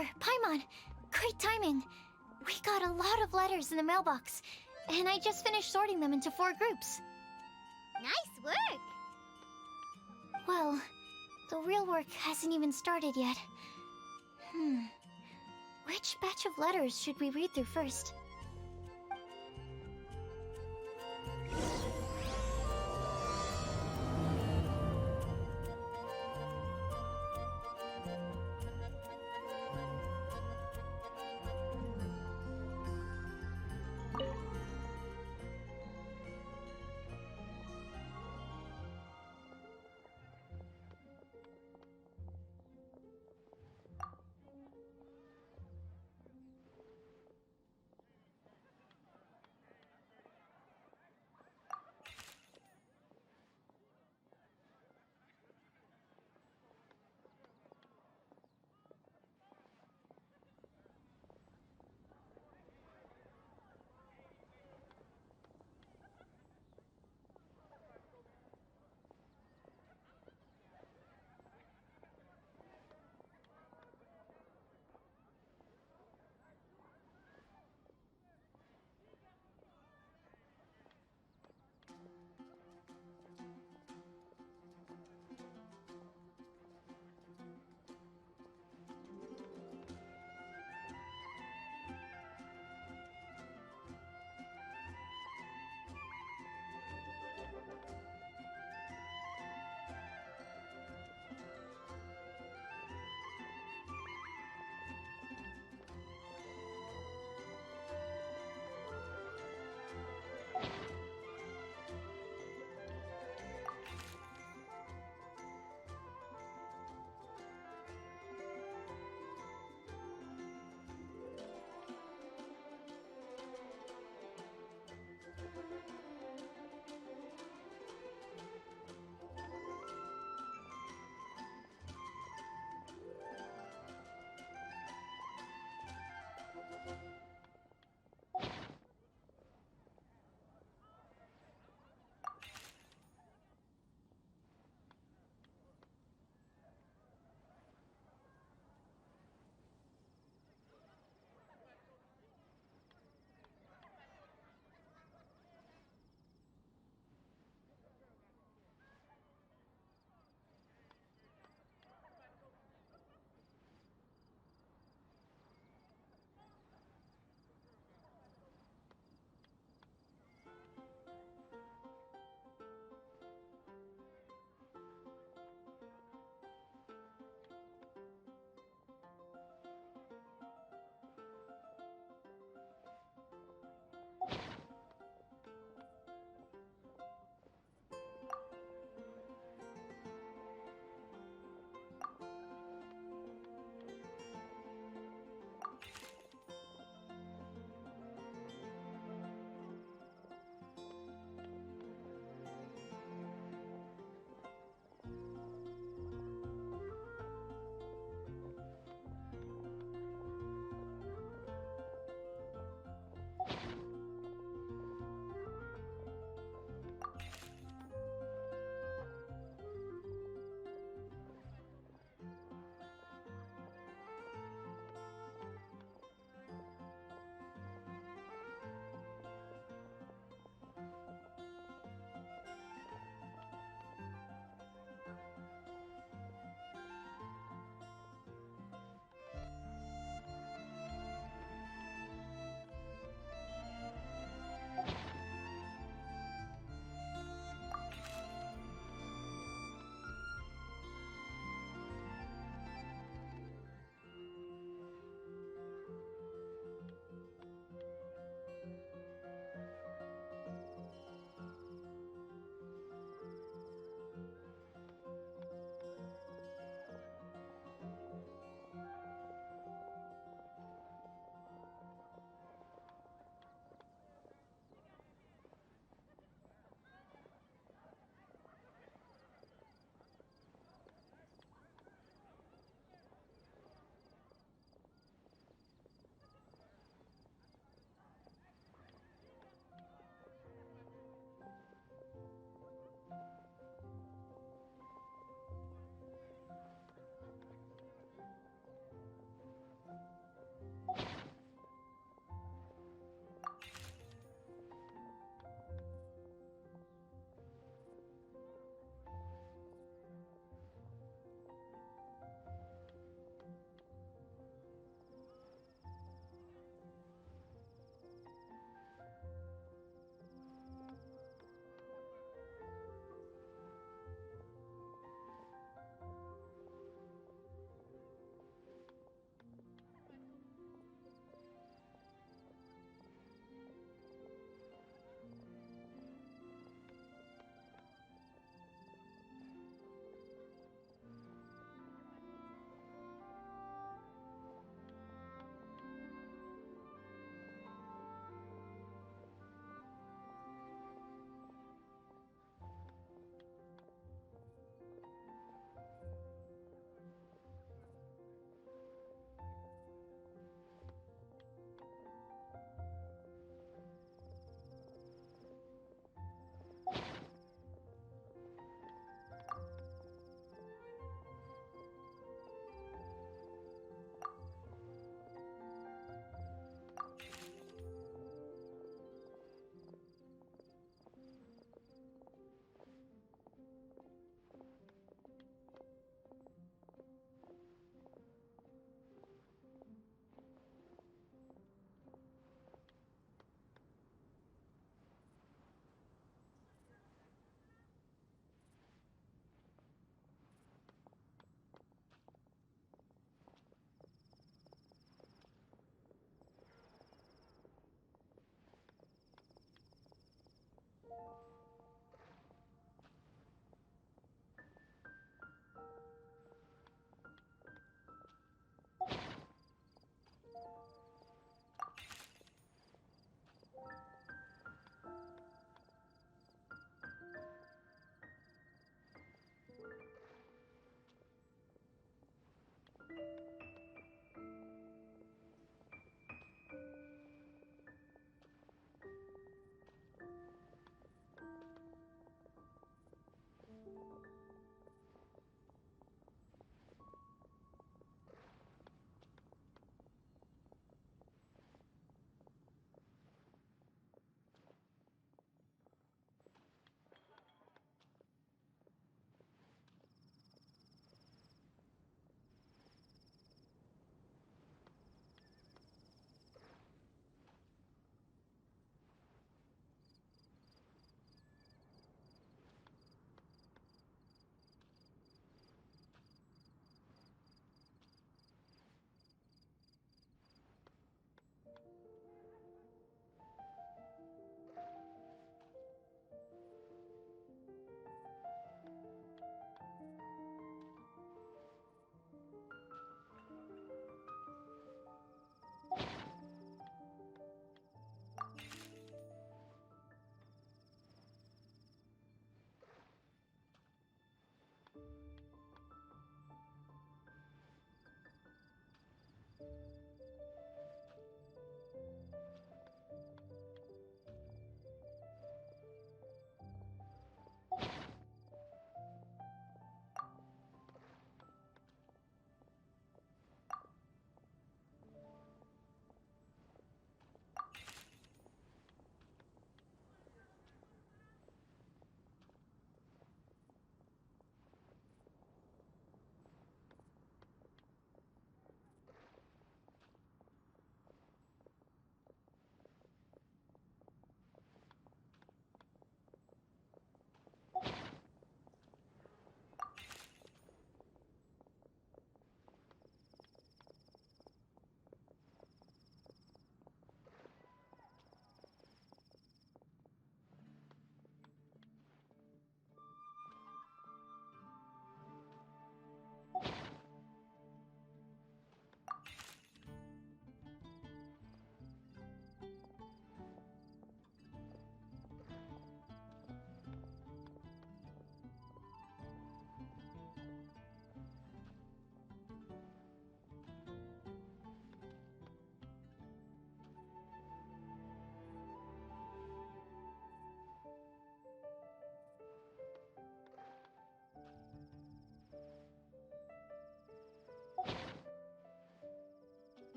Counselor, Paimon! Great timing! We got a lot of letters in the mailbox, and I just finished sorting them into 4 groups. Nice work! Well, the real work hasn't even started yet. Which batch of letters should we read through first?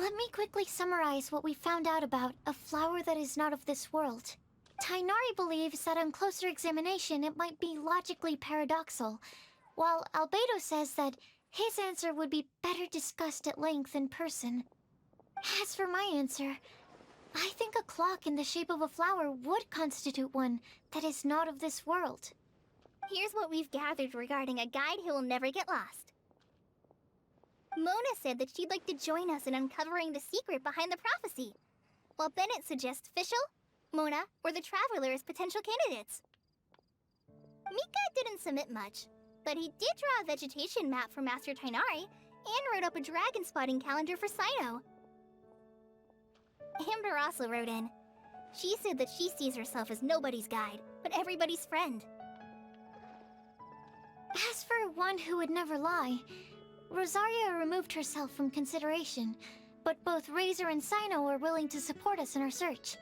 Let me quickly summarize what we found out about a flower that is not of this world. Tainari believes that on closer examination it might be logically paradoxal, while Albedo says that his answer would be better discussed at length in person. As for my answer, I think a clock in the shape of a flower would constitute one that is not of this world. Here's what we've gathered regarding a guide who will never get lost. Mona said that she'd like to join us in uncovering the secret behind the prophecy, while Bennett suggests Fischl, Mona, or the Traveler as potential candidates. Mika didn't submit much, but he did draw a vegetation map for Master Tainari and wrote up a dragon spotting calendar for Sino. Amber also wrote in. She said that she sees herself as nobody's guide, but everybody's friend. As for one who would never lie, Rosaria removed herself from consideration, but both Razor and Sino are willing to support us in our search.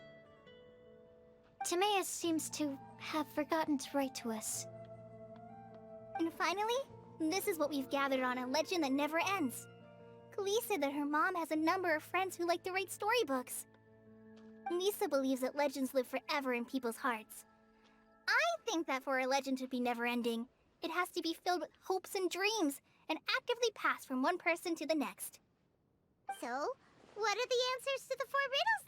Timaeus seems to have forgotten to write to us. And finally, this is what we've gathered on a legend that never ends. Klee said that her mom has a number of friends who like to write storybooks. Lisa believes that legends live forever in people's hearts. I think that for a legend to be never-ending, it has to be filled with hopes and dreams, and actively passed from one person to the next. So, what are the answers to the 4 riddles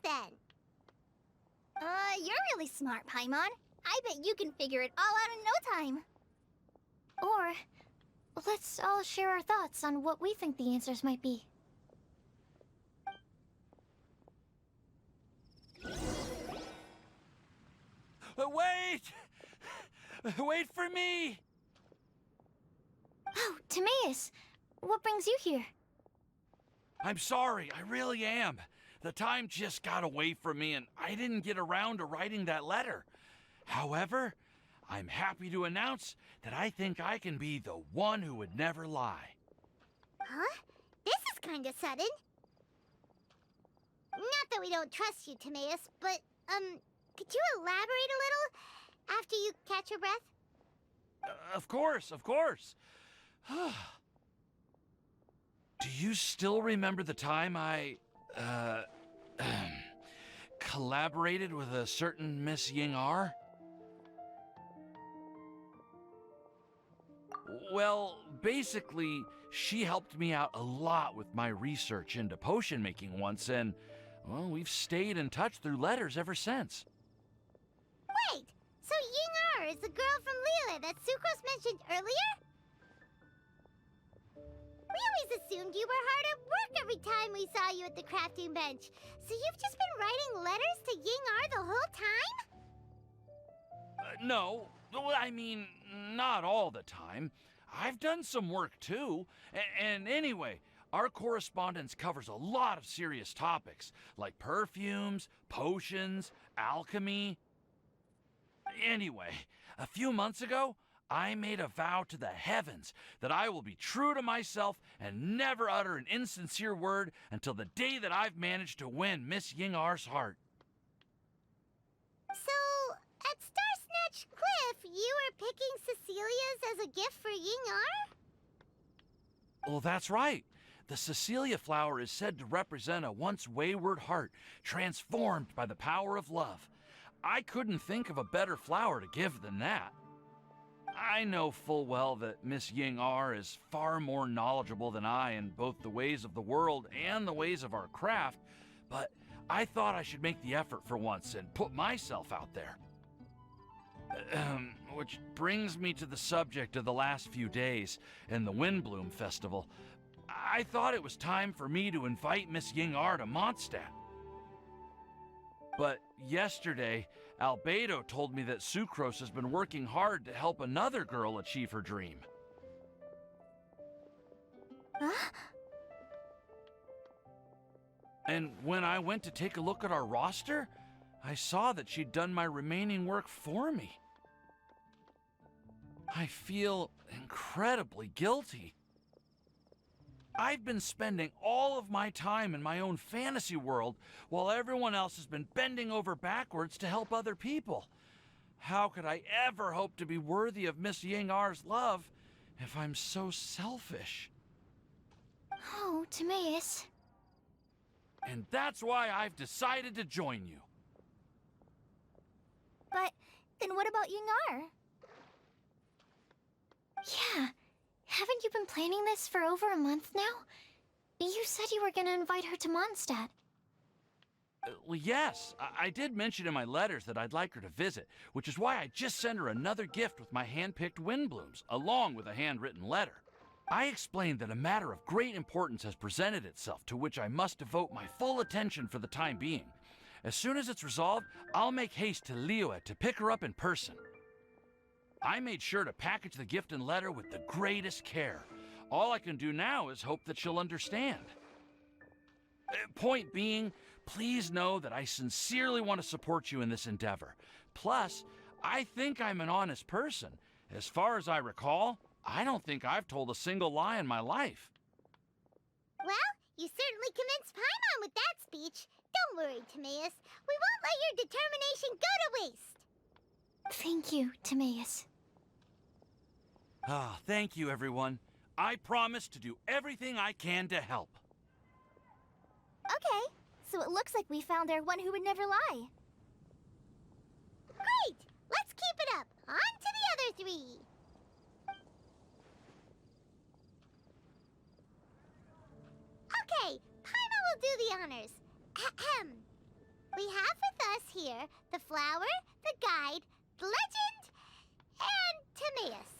then? You're really smart, Paimon. I bet you can figure it all out in no time. Or, let's all share our thoughts on what we think the answers might be. Wait! Wait for me! Oh, Timaeus! What brings you here? I'm sorry, I really am. The time just got away from me and I didn't get around to writing that letter. However, I'm happy to announce that I think I can be the one who would never lie. Huh? This is kinda sudden. Not that we don't trust you, Timaeus, but, could you elaborate a little after you catch your breath? Of course, of course. Do you still remember the time I, collaborated with a certain Miss Ying-ar? Well, basically, she helped me out a lot with my research into potion making once, and, well, we've stayed in touch through letters ever since. Wait! So Ying-ar is the girl from Liyue that Sucrose mentioned earlier? We always assumed you were hard at work every time we saw you at the crafting bench. So you've just been writing letters to Ying-ar the whole time? No, well, I mean, not all the time. I've done some work too. And anyway, our correspondence covers a lot of serious topics, like perfumes, potions, alchemy. Anyway, a few months ago, I made a vow to the heavens that I will be true to myself and never utter an insincere word until the day that I've managed to win Miss Ying-ar's heart. So, at Star Snatch Cliff, you were picking Cecilia's as a gift for Ying-ar? Well, that's right. The Cecilia flower is said to represent a once wayward heart transformed by the power of love. I couldn't think of a better flower to give than that. I know full well that Miss Ying-ar is far more knowledgeable than I in both the ways of the world and the ways of our craft, but I thought I should make the effort for once and put myself out there. Which brings me to the subject of the last few days and the Windblume Festival. I thought it was time for me to invite Miss Ying-ar to Mondstadt. But yesterday, Albedo told me that Sucrose has been working hard to help another girl achieve her dream. Huh? And when I went to take a look at our roster, I saw that she'd done my remaining work for me. I feel incredibly guilty. I've been spending all of my time in my own fantasy world while everyone else has been bending over backwards to help other people. How could I ever hope to be worthy of Miss Ying-ar's love if I'm so selfish? Oh, Timaeus. And that's why I've decided to join you. But then what about Yingar? Yeah. Haven't you been planning this for over a month now? You said you were gonna invite her to Mondstadt. Well, yes, I did mention in my letters that I'd like her to visit, which is why I just sent her another gift with my hand-picked Windblumes, along with a handwritten letter. I explained that a matter of great importance has presented itself, to which I must devote my full attention for the time being. As soon as it's resolved, I'll make haste to Liyue to pick her up in person. I made sure to package the gift and letter with the greatest care. All I can do now is hope that she'll understand. Point being, please know that I sincerely want to support you in this endeavor. Plus, I think I'm an honest person. As far as I recall, I don't think I've told a single lie in my life. Well, you certainly convinced Paimon with that speech. Don't worry, Timaeus. We won't let your determination go to waste. Thank you, Timaeus. Ah, thank you, everyone. I promise to do everything I can to help. Okay, so it looks like we found our one who would never lie. Great! Let's keep it up. On to the other three. Okay, Paimon will do the honors. Ahem. We have with us here the flower, the guide, the legend, and Timaeus.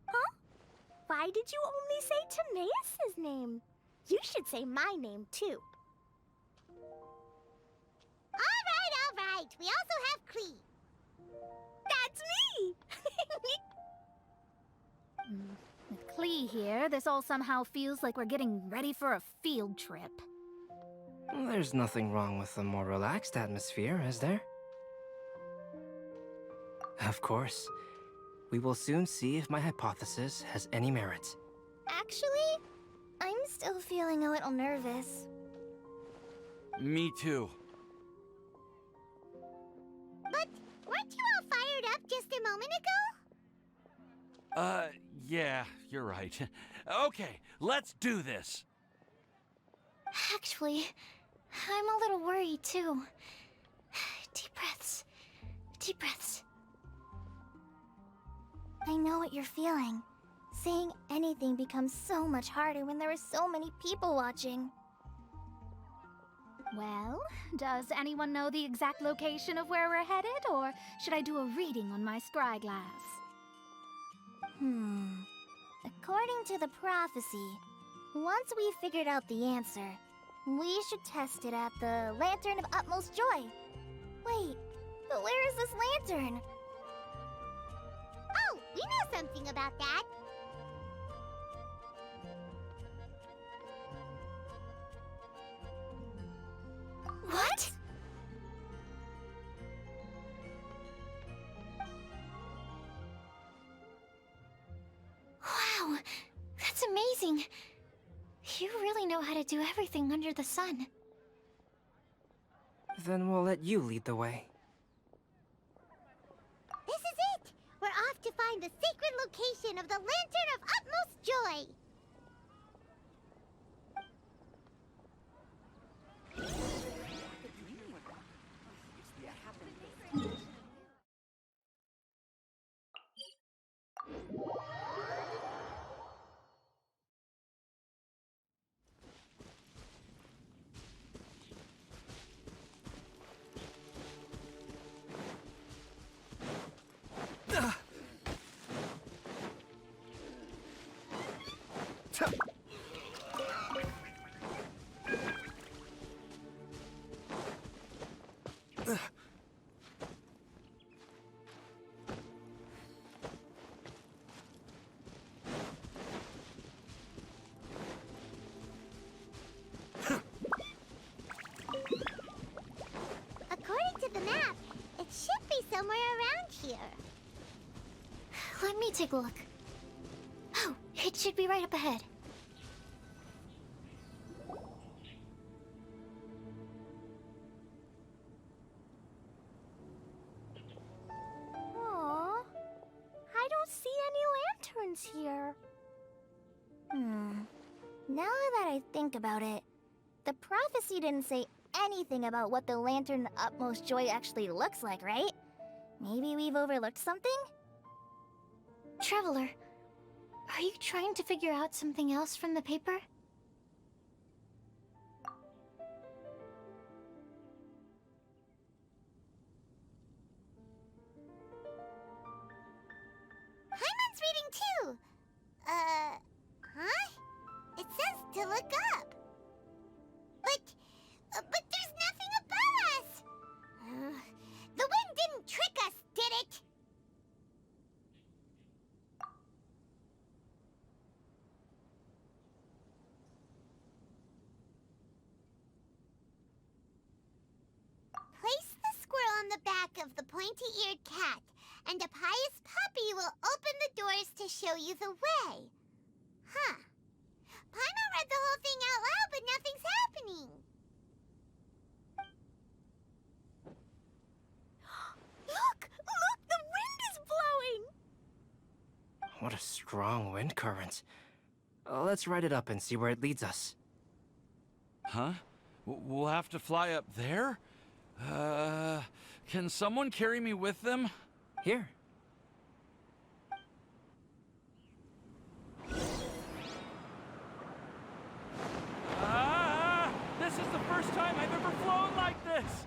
Huh? Why did you only say Timaeus' name? You should say my name, too. All right. We also have Klee. That's me! With Klee here, this all somehow feels like we're getting ready for a field trip. There's nothing wrong with a more relaxed atmosphere, is there? Of course. We will soon see if my hypothesis has any merit. Actually, I'm still feeling a little nervous. Me too. But weren't you all fired up just a moment ago? Yeah, you're right. Okay, let's do this. Actually, I'm a little worried too. Deep breaths. Deep breaths. I know what you're feeling. Saying anything becomes so much harder when there are so many people watching. Well, does anyone know the exact location of where we're headed, or should I do a reading on my scry glass? According to the prophecy, once we figured out the answer, we should test it at the Lantern of Utmost Joy. Wait, but where is this lantern? Oh, we know something about that. What? Wow, that's amazing. You really know how to do everything under the sun. Then we'll let you lead the way. This is it! We're off to find the sacred location of the Lantern of Utmost Joy! According to the map, it should be somewhere around here. Let me take a look. Oh, it should be right up ahead. Aww, I don't see any lanterns here. Now that I think about it, the prophecy didn't say anything about what the lantern utmost joy actually looks like, right? Maybe we've overlooked something? Traveler, are you trying to figure out something else from the paper? Paimon's reading too. Huh? It says to look up. But there's nothing above us. The wind didn't trick us, did it? Place the squirrel on the back of the pointy-eared cat, and a pious puppy will open the doors to show you the way. Huh. Paimon read the whole thing out loud, but nothing's happening. Look! Look! The wind is blowing! What a strong wind current. Let's write it up and see where it leads us. Huh? We'll have to fly up there? Can someone carry me with them? Here. This is the first time I've ever flown like this!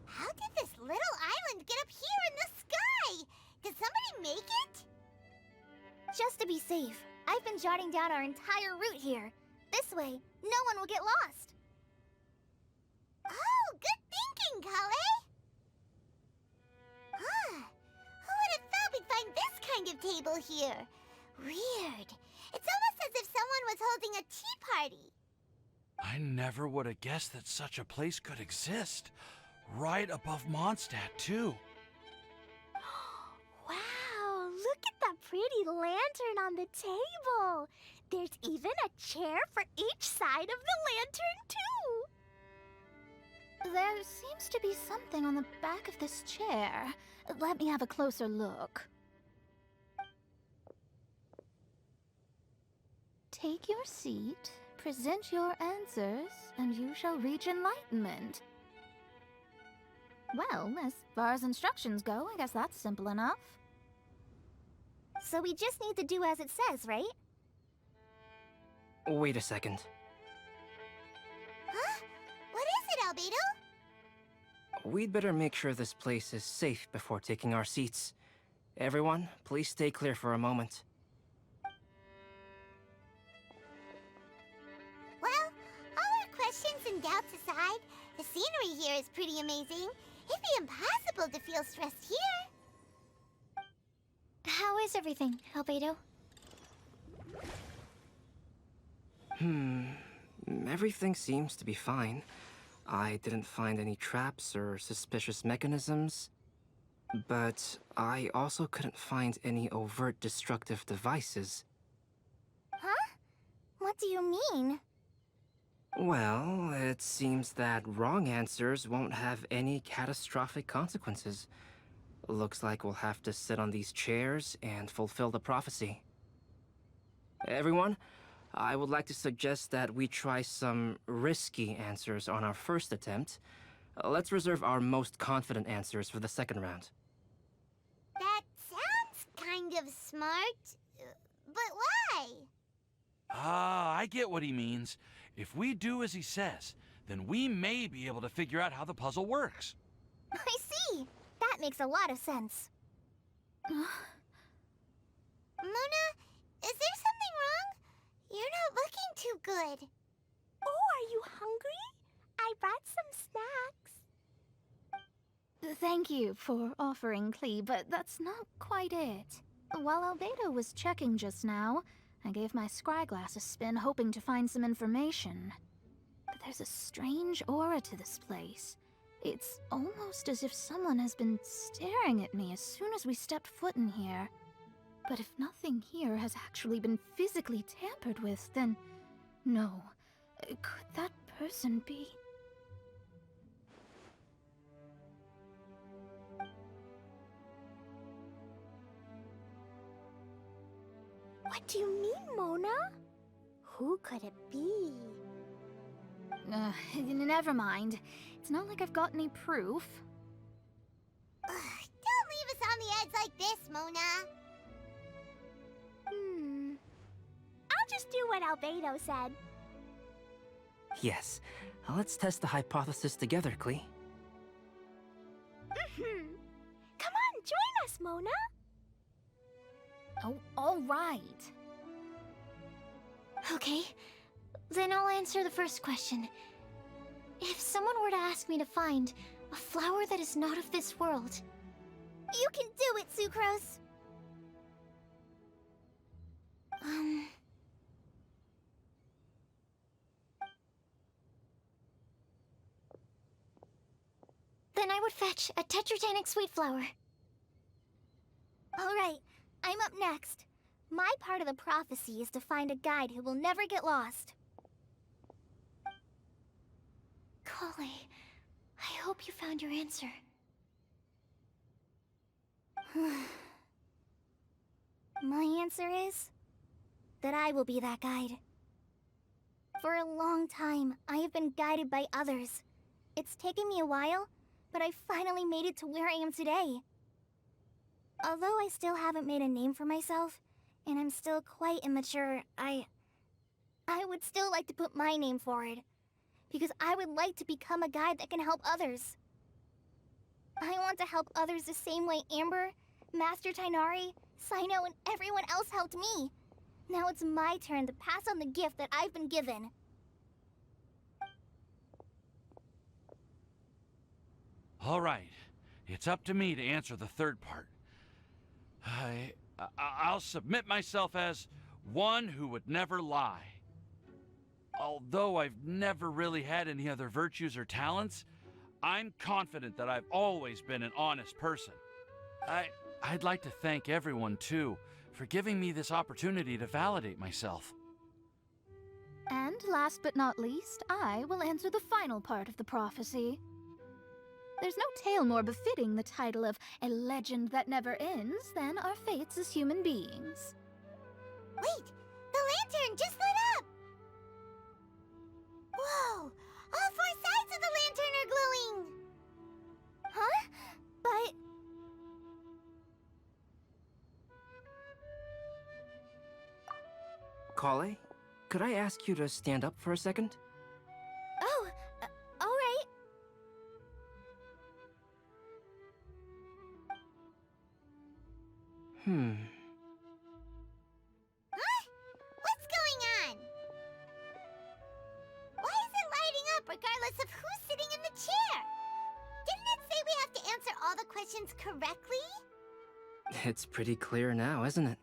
How did this little island get up here in the sky? Did somebody make it? Just to be safe, I've been jotting down our entire route here. This way, no one will get lost. Oh, good thinking, Kale. Huh. Who would have thought we'd find this kind of table here? Weird. It's almost as if someone was holding a tea party. I never would have guessed that such a place could exist. Right above Mondstadt, too. Wow, look at that pretty lantern on the table. There's even a chair for each side of the lantern, too. There seems to be something on the back of this chair. Let me have a closer look. Take your seat, present your answers, and you shall reach enlightenment. Well, as far as instructions go, I guess that's simple enough. So we just need to do as it says, right? Wait a second. Huh? What is it, Albedo? We'd better make sure this place is safe before taking our seats. Everyone, please stay clear for a moment. Well, all our questions and doubts aside, the scenery here is pretty amazing. It'd be impossible to feel stressed here. How is everything, Albedo? Everything seems to be fine. I didn't find any traps or suspicious mechanisms. But I also couldn't find any overt destructive devices. Huh? What do you mean? Well, it seems that wrong answers won't have any catastrophic consequences. Looks like we'll have to sit on these chairs and fulfill the prophecy. Everyone, I would like to suggest that we try some risky answers on our first attempt. Let's reserve our most confident answers for the second round. That sounds kind of smart, but why? I get what he means. If we do as he says, then we may be able to figure out how the puzzle works. I see. That makes a lot of sense. Mona, is there something wrong? You're not looking too good. Oh, are you hungry? I brought some snacks. Thank you for offering, Klee, but that's not quite it. While Albedo was checking just now, I gave my scryglass a spin hoping to find some information. But there's a strange aura to this place. It's almost as if someone has been staring at me as soon as we stepped foot in here. But if nothing here has actually been physically tampered with, then No. Could that person be? What do you mean, Mona? Who could it be? Never mind. It's not like I've got any proof. Ugh, don't leave us on the edge like this, Mona. I'll just do what Albedo said. Yes. Let's test the hypothesis together, Klee. Come on, join us, Mona. Oh, all right. Okay, then I'll answer the first question. If someone were to ask me to find a flower that is not of this world, You can do it, Sucrose. then I would fetch a tetragenic sweet flower. All right, I'm up next. My part of the prophecy is to find a guide who will never get lost. Kale, I hope you found your answer. My answer is that I will be that guide. For a long time, I have been guided by others. It's taken me a while, but I finally made it to where I am today. Although I still haven't made a name for myself, and I'm still quite immature, I would still like to put my name forward, because I would like to become a guide that can help others. I want to help others the same way Amber, Master Tighnari, Cyno, and everyone else helped me. Now it's my turn to pass on the gift that I've been given. All right, it's up to me to answer the third part. I'll submit myself as one who would never lie. Although I've never really had any other virtues or talents, I'm confident that I've always been an honest person. I'd like to thank everyone, too, for giving me this opportunity to validate myself. And last but not least, I will answer the final part of the prophecy. There's no tale more befitting the title of a legend that never ends than our fates as human beings. Wait, the lantern just lit up! Whoa, all four sides of the lantern are glowing! Huh? But... Kale, could I ask you to stand up for a second? Oh, all right. Huh? What's going on? Why is it lighting up regardless of who's sitting in the chair? Didn't it say we have to answer all the questions correctly? It's pretty clear now, isn't it?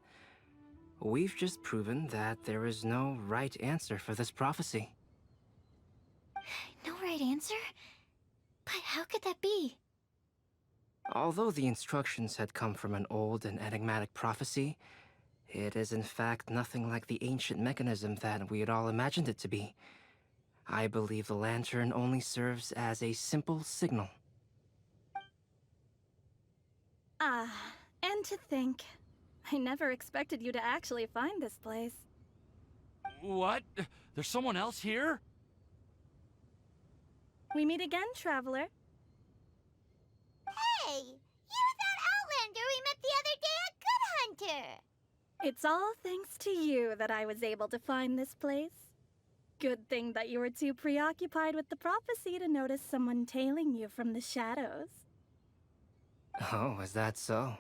We've just proven that there is no right answer for this prophecy. No right answer? But how could that be? Although the instructions had come from an old and enigmatic prophecy, it is in fact nothing like the ancient mechanism that we had all imagined it to be. I believe the lantern only serves as a simple signal. And to think, I never expected you to actually find this place. What? There's someone else here? We meet again, traveler. Hey, you're that Outlander we met the other day at Good Hunter! It's all thanks to you that I was able to find this place. Good thing that you were too preoccupied with the prophecy to notice someone tailing you from the shadows. Oh, is that so?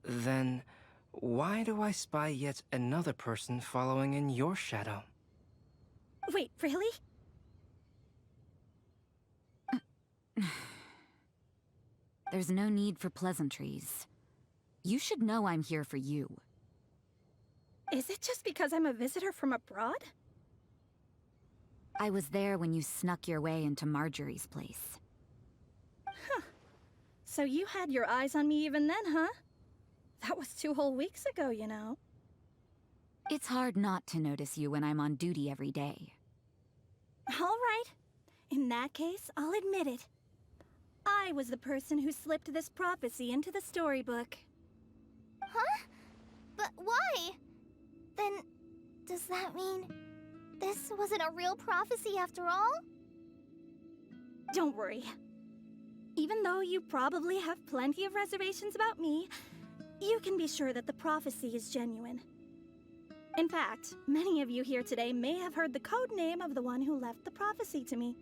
Then, why do I spy yet another person following in your shadow? Wait, really? There's no need for pleasantries. You should know I'm here for you. Is it just because I'm a visitor from abroad? I was there when you snuck your way into Marjorie's place. So you had your eyes on me even then, huh? That was 2 whole weeks ago, you know. It's hard not to notice you when I'm on duty every day. All right. In that case, I'll admit it. I was the person who slipped this prophecy into the storybook. Huh? But why? Then, does that mean this wasn't a real prophecy after all? Don't worry. Even though you probably have plenty of reservations about me, you can be sure that the prophecy is genuine. In fact, many of you here today may have heard the code name of the one who left the prophecy to me.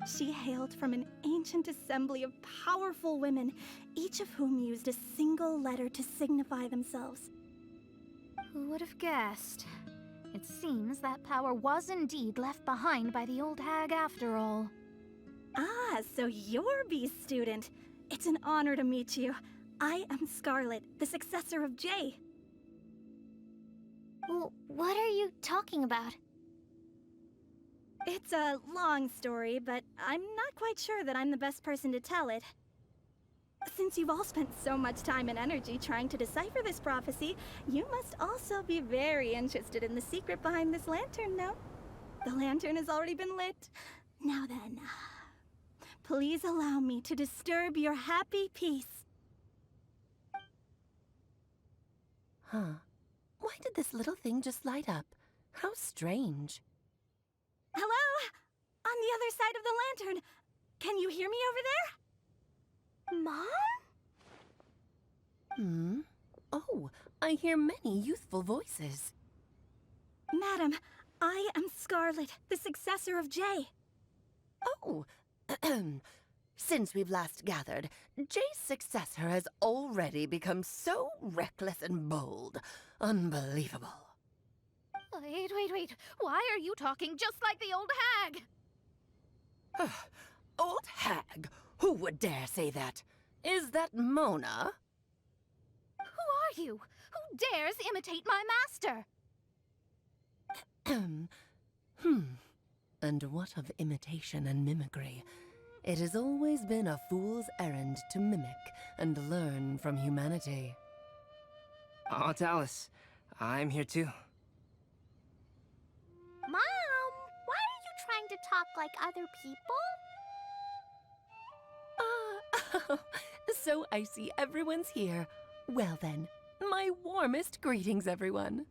She hailed from an ancient assembly of powerful women, each of whom used a single letter to signify themselves. Who would have guessed? It seems that power was indeed left behind by the old hag after all. Ah, so you're B's student. It's an honor to meet you. I am Scarlet, the successor of Jay. Well, what are you talking about? It's a long story, but I'm not quite sure that I'm the best person to tell it. Since you've all spent so much time and energy trying to decipher this prophecy, you must also be very interested in the secret behind this lantern, no? The lantern has already been lit. Now then, please allow me to disturb your happy peace. Huh. Why did this little thing just light up? How strange. Hello? On the other side of the lantern. Can you hear me over there? Mom? Oh, I hear many youthful voices. Madam, I am Scarlet, the successor of Jay. Oh, since we've last gathered, Jay's successor has already become so reckless and bold. Unbelievable. Wait. Why are you talking just like the old hag? Old hag? Who would dare say that? Is that Mona? Who are you? Who dares imitate my master? And what of imitation and mimicry? It has always been a fool's errand to mimic and learn from humanity. Aunt Alice, I'm here too. Mom, why are you trying to talk like other people? So I see everyone's here. Well then, my warmest greetings, everyone.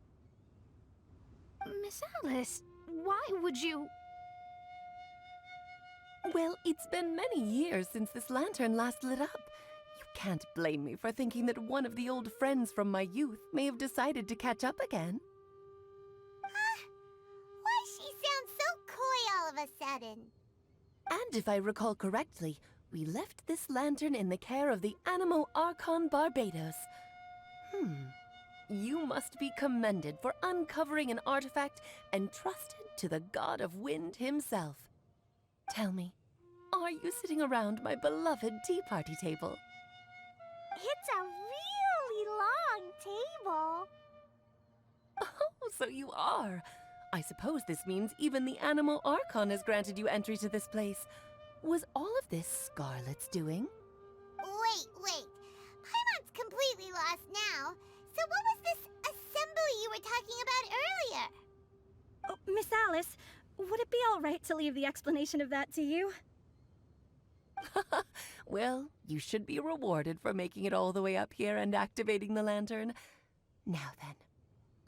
Miss Alice, why would you... Well, it's been many years since this lantern last lit up. You can't blame me for thinking that one of the old friends from my youth may have decided to catch up again. Why she sounds so coy all of a sudden? And if I recall correctly, we left this lantern in the care of the Animo Archon Barbados. You must be commended for uncovering an artifact entrusted to the god of wind himself. Tell me, are you sitting around my beloved tea party table? It's a really long table. Oh, so you are. I suppose this means even the Animo Archon has granted you entry to this place. Was all of this Scarlet's doing? Wait. Paimon's completely lost now. So what was this assembly you were talking about earlier? Oh, Miss Alice, would it be all right to leave the explanation of that to you? Well, you should be rewarded for making it all the way up here and activating the lantern. Now then,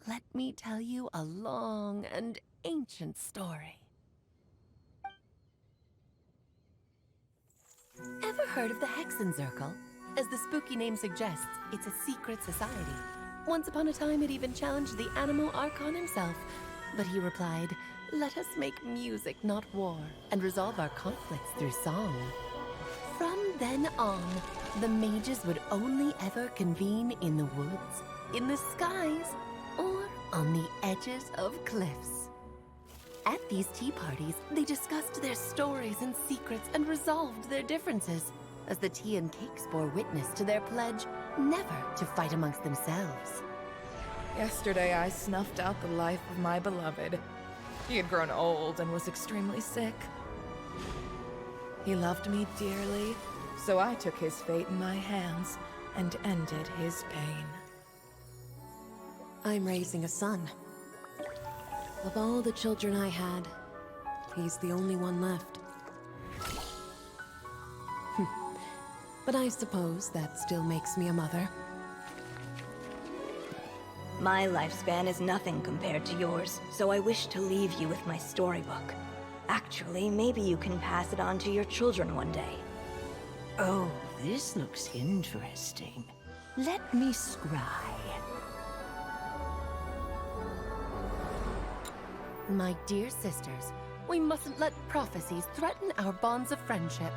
let me tell you a long and ancient story. Ever heard of the Hexenzirkel? As the spooky name suggests, it's a secret society. Once upon a time, it even challenged the Animo Archon himself. But he replied, "Let us make music, not war, and resolve our conflicts through song." From then on, the mages would only ever convene in the woods, in the skies, or on the edges of cliffs. At these tea parties, they discussed their stories and secrets and resolved their differences, as the tea and cakes bore witness to their pledge never to fight amongst themselves. Yesterday I snuffed out the life of my beloved. He had grown old and was extremely sick. He loved me dearly, so I took his fate in my hands and ended his pain. I'm raising a son. Of all the children I had, he's the only one left. But I suppose that still makes me a mother. My lifespan is nothing compared to yours, so I wish to leave you with my storybook. Actually, maybe you can pass it on to your children one day. Oh, this looks interesting. Let me scry. My dear sisters, we mustn't let prophecies threaten our bonds of friendship.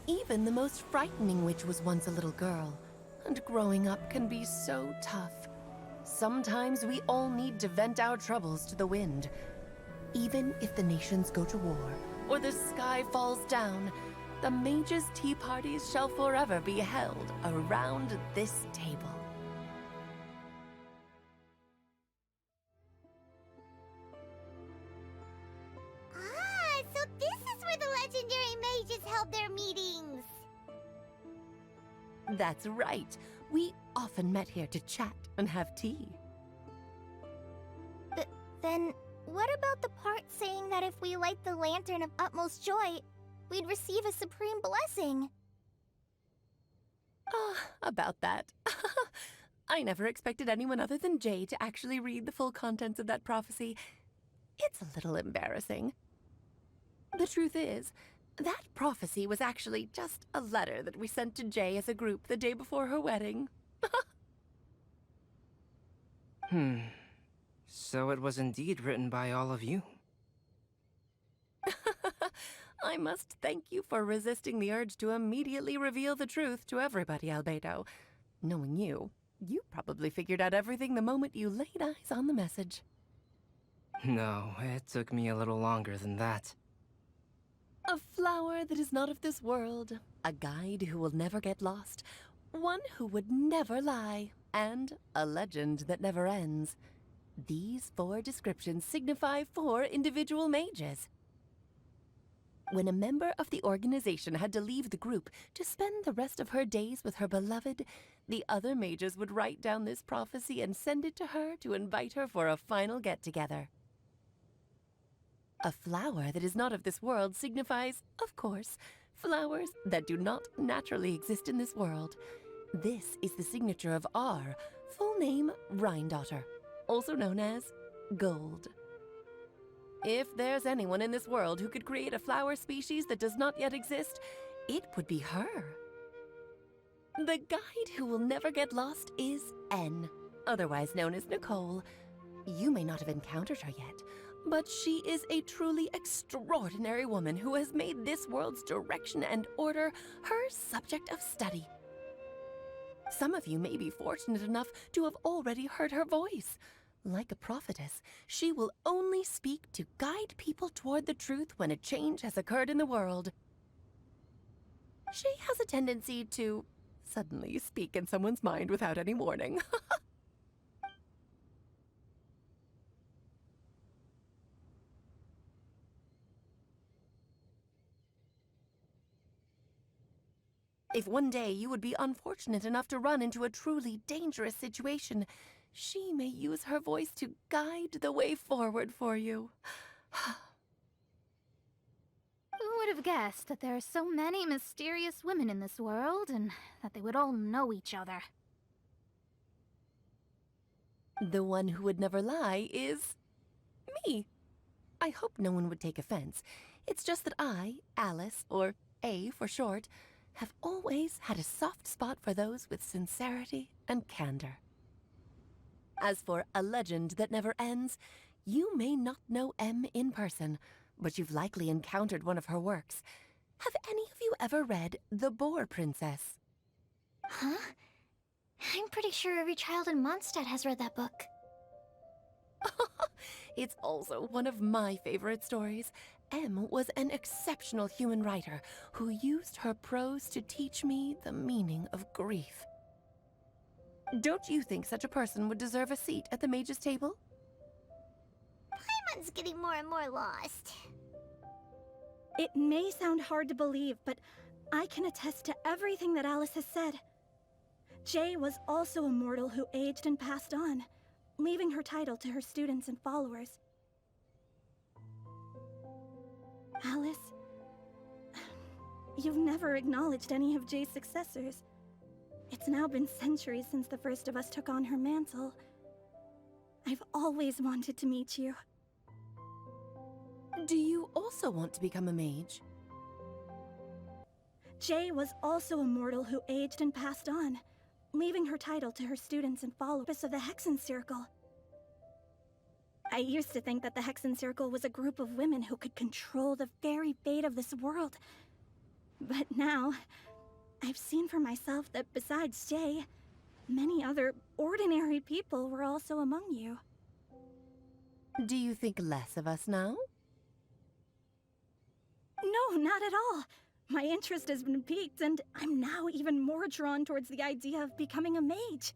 Even the most frightening witch was once a little girl, and growing up can be so tough. Sometimes we all need to vent our troubles to the wind. Even if the nations go to war, or the sky falls down, the mages' tea parties shall forever be held around this table. Ah, so this is where the legendary mages held their meetings. That's right. We often met here to chat and have tea. Then, what about the part saying that if we light the lantern of utmost joy, we'd receive a supreme blessing? About that. I never expected anyone other than Jay to actually read the full contents of that prophecy. It's a little embarrassing. The truth is, that prophecy was actually just a letter that we sent to Jay as a group the day before her wedding. So it was indeed written by all of you. I must thank you for resisting the urge to immediately reveal the truth to everybody, Albedo. Knowing you, you probably figured out everything the moment you laid eyes on the message. No, it took me a little longer than that. A flower that is not of this world, a guide who will never get lost, one who would never lie, and a legend that never ends. These 4 descriptions signify 4 individual mages. When a member of the organization had to leave the group to spend the rest of her days with her beloved, the other mages would write down this prophecy and send it to her to invite her for a final get-together. A flower that is not of this world signifies, of course, flowers that do not naturally exist in this world. This is the signature of our full name, Rhindaughter, also known as Gold. If there's anyone in this world who could create a flower species that does not yet exist, it would be her. The guide who will never get lost is N, otherwise known as Nicole. You may not have encountered her yet, but she is a truly extraordinary woman who has made this world's direction and order her subject of study. Some of you may be fortunate enough to have already heard her voice. Like a prophetess, she will only speak to guide people toward the truth when a change has occurred in the world. She has a tendency to suddenly speak in someone's mind without any warning. If one day you would be unfortunate enough to run into a truly dangerous situation, she may use her voice to guide the way forward for you. Who would have guessed that there are so many mysterious women in this world, and that they would all know each other? The one who would never lie is me. I hope no one would take offense. It's just that I, Alice, or A for short, have always had a soft spot for those with sincerity and candor. As for a legend that never ends, you may not know M in person, but you've likely encountered one of her works. Have any of you ever read The Boar Princess? Huh? I'm pretty sure every child in Mondstadt has read that book. It's also one of my favorite stories. M was an exceptional human writer who used her prose to teach me the meaning of grief. Don't you think such a person would deserve a seat at the mage's table? Paimon's getting more and more lost. It may sound hard to believe, but I can attest to everything that Alice has said. Jay was also a mortal who aged and passed on, leaving her title to her students and followers. Alice, you've never acknowledged any of Jay's successors. It's now been centuries since the first of us took on her mantle. I've always wanted to meet you. Do you also want to become a mage? Jay was also a mortal who aged and passed on, leaving her title to her students and followers of the Hexen Circle. I used to think that the Hexen Circle was a group of women who could control the very fate of this world. But now, I've seen for myself that besides Jay, many other ordinary people were also among you. Do you think less of us now? No, not at all. My interest has been piqued, and I'm now even more drawn towards the idea of becoming a mage.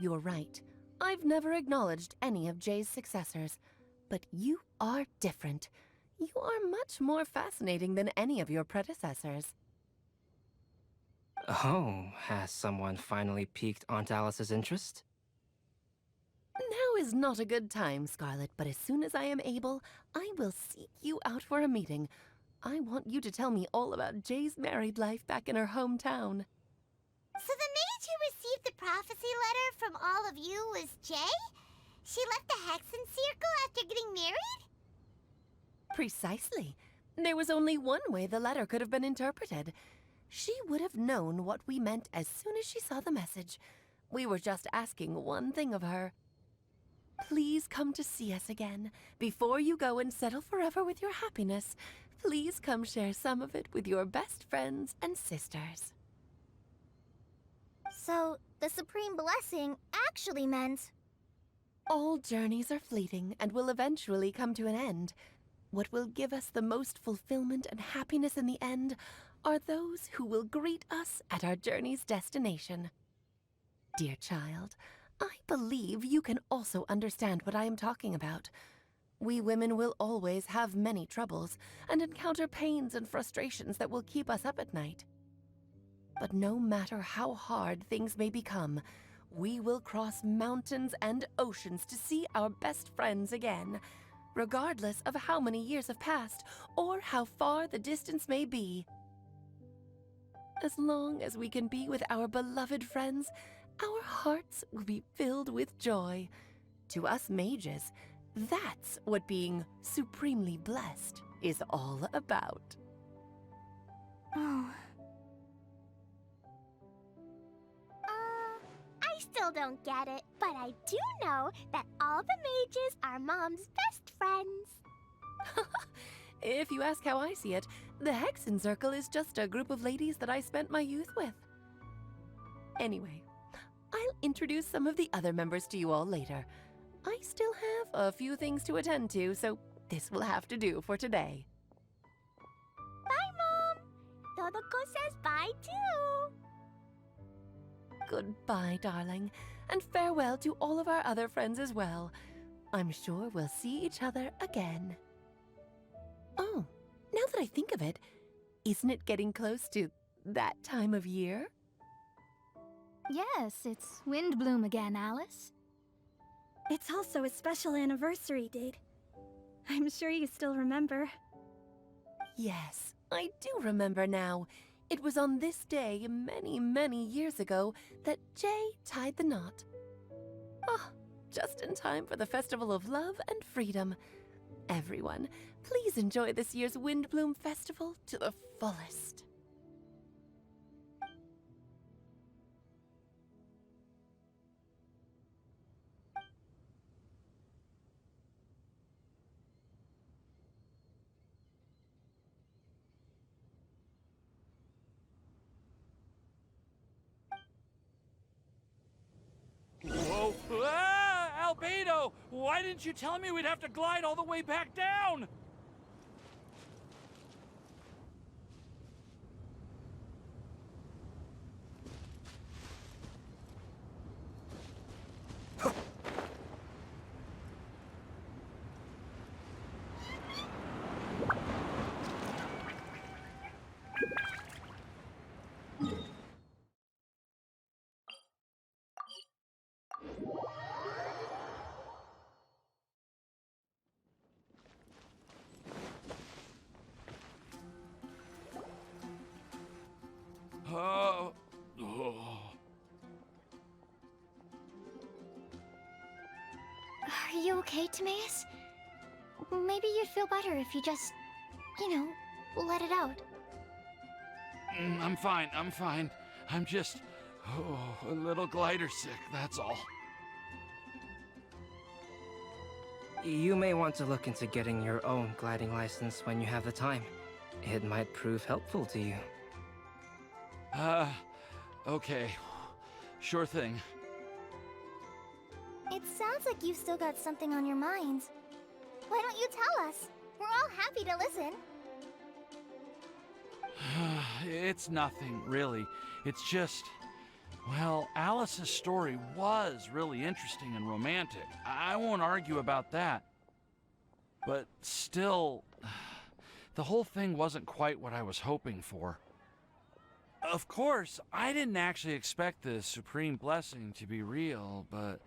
You're right. I've never acknowledged any of Jay's successors, but you are different. You are much more fascinating than any of your predecessors. Oh, has someone finally piqued Aunt Alice's interest? Now is not a good time, Scarlet, but as soon as I am able, I will seek you out for a meeting. I want you to tell me all about Jay's married life back in her hometown. So the mage who received the prophecy letter from all of you was Jay? She left the Hexen Circle after getting married? Precisely. There was only one way the letter could have been interpreted. She would have known what we meant as soon as she saw the message. We were just asking one thing of her. Please come to see us again. Before you go and settle forever with your happiness, please come share some of it with your best friends and sisters. So, the Supreme Blessing actually meant... All journeys are fleeting and will eventually come to an end. What will give us the most fulfillment and happiness in the end are those who will greet us at our journey's destination. Dear child, I believe you can also understand what I am talking about. We women will always have many troubles and encounter pains and frustrations that will keep us up at night. But no matter how hard things may become, we will cross mountains and oceans to see our best friends again, regardless of how many years have passed or how far the distance may be. As long as we can be with our beloved friends, our hearts will be filled with joy. To us mages, that's what being supremely blessed is all about. Oh. I still don't get it, but I do know that all the mages are Mom's best friends. If you ask how I see it, the Hexen Circle is just a group of ladies that I spent my youth with. Anyway, I'll introduce some of the other members to you all later. I still have a few things to attend to, so this will have to do for today. Bye, Mom. Todoko says bye, too. Goodbye, darling, and farewell to all of our other friends as well. I'm sure we'll see each other again. Oh, now that I think of it, isn't it getting close to that time of year? Yes, it's Windblume again, Alice. It's also a special anniversary date. I'm sure you still remember. Yes, I do remember now. It was on this day many, many years ago that Jay tied the knot. Ah, just in time for the Festival of Love and Freedom. Everyone, please enjoy this year's Windblume Festival to the fullest. Whoa! Ah! Albedo! Why didn't you tell me we'd have to glide all the way back down? Oh. Are you okay, Timaeus? Maybe you'd feel better if you just, let it out. I'm fine, I'm fine. I'm just, a little glider sick, that's all. You may want to look into getting your own gliding license when you have the time. It might prove helpful to you. Okay. Sure thing. It sounds like you've still got something on your mind. Why don't you tell us? We're all happy to listen. It's nothing, really. It's just, well, Alice's story was really interesting and romantic. I won't argue about that. But still, the whole thing wasn't quite what I was hoping for. Of course, I didn't actually expect the supreme blessing to be real, but...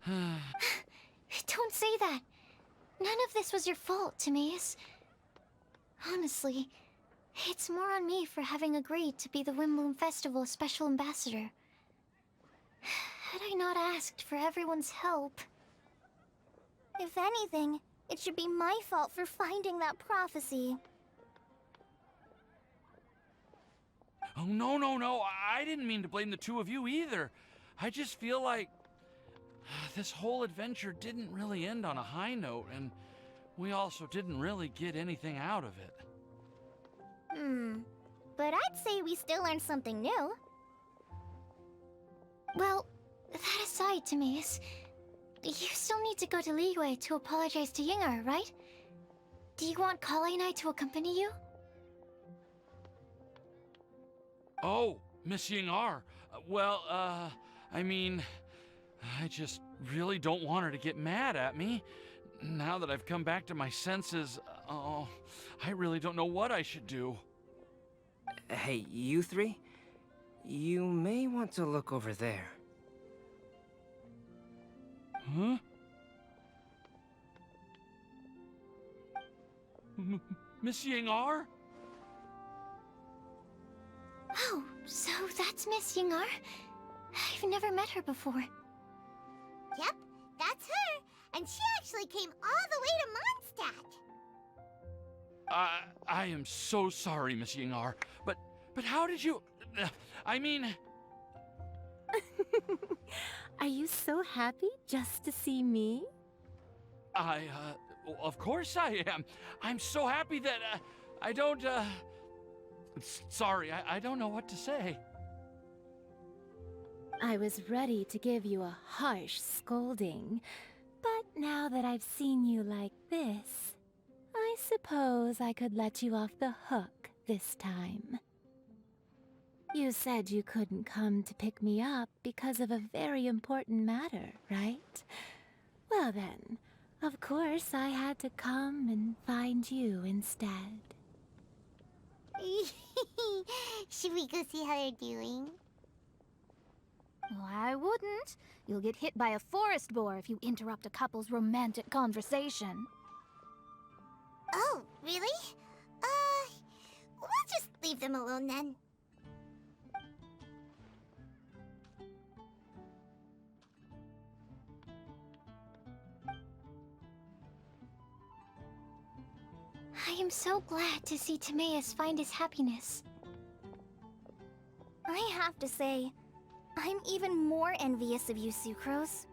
Don't say that. None of this was your fault, Timaeus. Honestly, it's more on me for having agreed to be the Windblume Festival Special Ambassador. Had I not asked for everyone's help... If anything, it should be my fault for finding that prophecy. Oh, no. I didn't mean to blame the two of you either. I just feel like this whole adventure didn't really end on a high note, and we also didn't really get anything out of it. But I'd say we still learned something new. Well, that aside, Timaeus, you still need to go to Liyue to apologize to Yinger, right? Do you want Kale and I to accompany you? Oh, Miss Yinger. Well, I mean, I just really don't want her to get mad at me. Now that I've come back to my senses, I really don't know what I should do. Hey, you three? You may want to look over there. Huh? Miss Yinger? Oh, so that's Miss Yinger? I've never met her before. Yep, that's her. And she actually came all the way to Mondstadt. I am so sorry, Miss Yinger, but how did you... I mean... Are you so happy just to see me? Of course I am. I'm so happy that, I don't, sorry, I don't know what to say. I was ready to give you a harsh scolding, but now that I've seen you like this, I suppose I could let you off the hook this time. You said you couldn't come to pick me up because of a very important matter, right? Well then, of course I had to come and find you instead. Should we go see how they're doing? Well, I wouldn't. You'll get hit by a forest boar if you interrupt a couple's romantic conversation. Oh, really? We'll just leave them alone then. I am so glad to see Timaeus find his happiness. I have to say, I'm even more envious of you, Sucrose.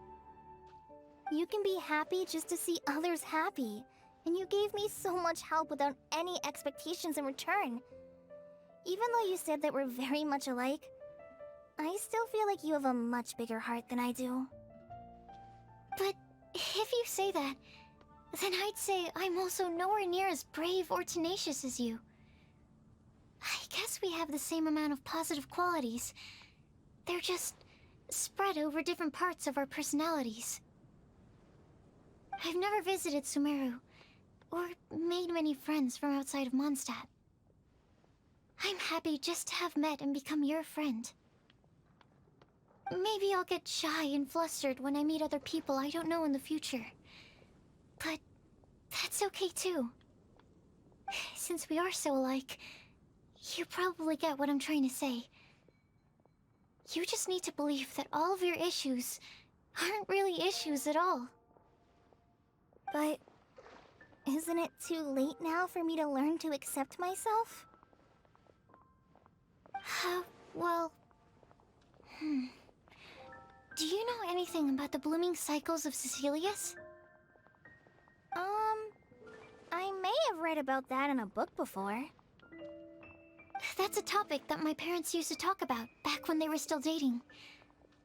You can be happy just to see others happy, and you gave me so much help without any expectations in return. Even though you said that we're very much alike, I still feel like you have a much bigger heart than I do. But if you say that, then I'd say I'm also nowhere near as brave or tenacious as you. I guess we have the same amount of positive qualities. They're just spread over different parts of our personalities. I've never visited Sumeru, or made many friends from outside of Mondstadt. I'm happy just to have met and become your friend. Maybe I'll get shy and flustered when I meet other people I don't know in the future. But that's okay too. Since we are so alike, you probably get what I'm trying to say. You just need to believe that all of your issues aren't really issues at all. But isn't it too late now for me to learn to accept myself? Well... Do you know anything about the blooming cycles of Cecilius? I may have read about that in a book before. That's a topic that my parents used to talk about back when they were still dating.